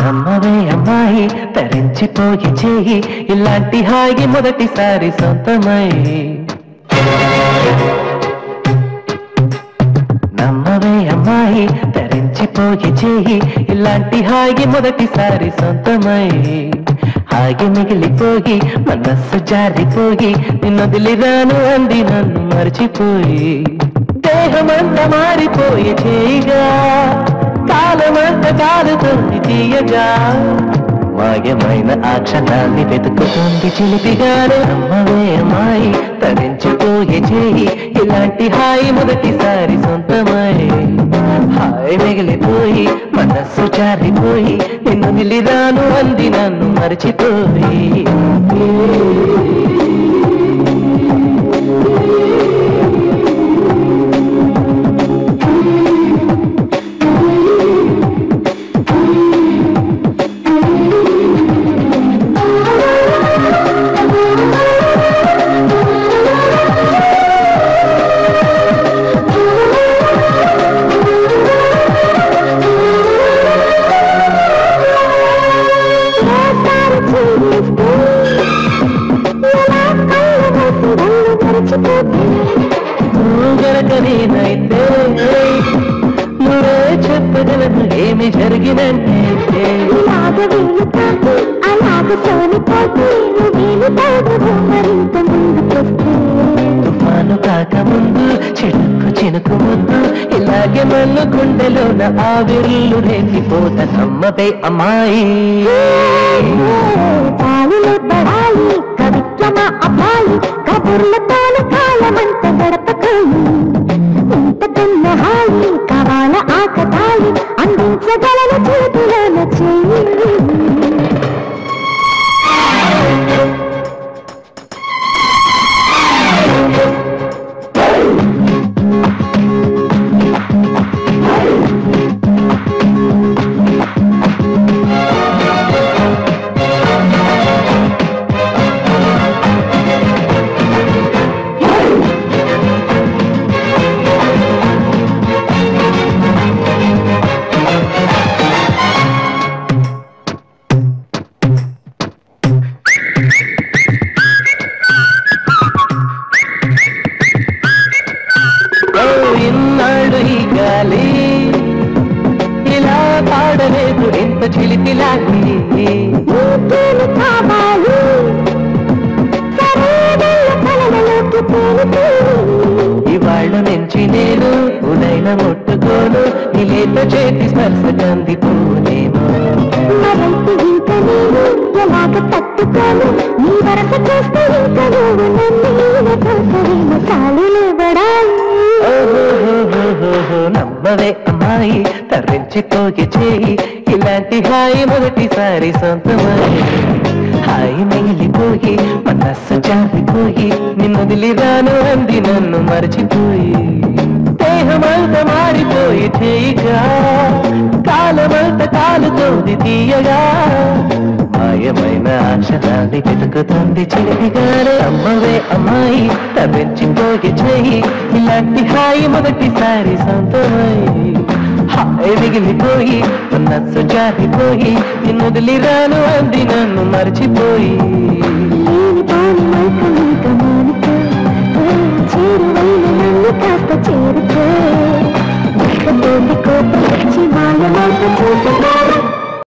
నమ్మవే అమ్మాయి తరించిపోయి చేయి ఇలాంటి హాయి మొదటిసారి సొంతమై నమ్మవే అమ్మాయి తరించిపోయి చేయి ఇలాంటి హాయి మొదటిసారి సొంతమై హాయి మిగిలిపోయి మనస్సు జారిపోయి నిన్నొదిలిరాను అంది నన్ను మర్చిపోయి దేహమంతా మారిపోయి చేయగా కాలమంతా కాలుతుంది తీయగా మాయమైన ఆ క్షణాన్ని వెతుకుతుంది చిలిపిగాను అమ్మవే అమ్మాయి తరించిపోయే చేయి ఇలాంటి హాయి మొదటిసారి సొంతమై హాయి మిగిలిపోయి మనస్సు జారిపోయి నిన్ను నిలిరాను అంది నన్ను మర్చిపోయి నేనైతే నువ్వే చెప్పగలను ఏమి జరిగినంటే తుఫాను కాకముందు చినుకు చినుకు ముద్దు ఇలాగే మన్ను గుండెలోన ఆవిర్లు రేగిపోత నమ్మవే అమ్మాయి కవిత్వమా అమ్మాయి కబుర్లతోను కాలమంత గడపకాయి ఇంతకన్న హాయి కావాల ఆకతాయి అందించగలను చేతులను చేయి ఇన్నాడు ఈ గాలి ఇలా పాడలేదు ఎంత చిలిపిలాగి ఇవాళ్ళ నుంచి నేను ఉదైన ముట్టుకోను నిలేత చేతి స్పర్శ కందిపోనేమో తట్టుకోను నీ వరస చేస్తే ఇంకా నమ్మవే అమ్మాయి తరించిపోయి చేయి ఇలాంటి హాయి మొదటిసారి సొంతమై హాయి మిగిలిపోయి మనస్సు జారిపోయి నిన్నొదిలిరాను అంది నన్ను మర్చిపోయి దేహమంత మారిపోయి చేయగా కాలమంత కాలుతోంది తీయగా మాయమైన అక్షరాన్ని వెతుకుతుంది చిలిపిగాను అమ్మవే అమ్మాయి తరించిపోయి చేయి ఇలాంటి హాయి మొదటిసారి సొంతమై హాయి మిగిలిపోయి మనస్సు జారిపోయి నిన్నొదిలిరాను అంది నన్ను మర్చిపోయి చేరువైన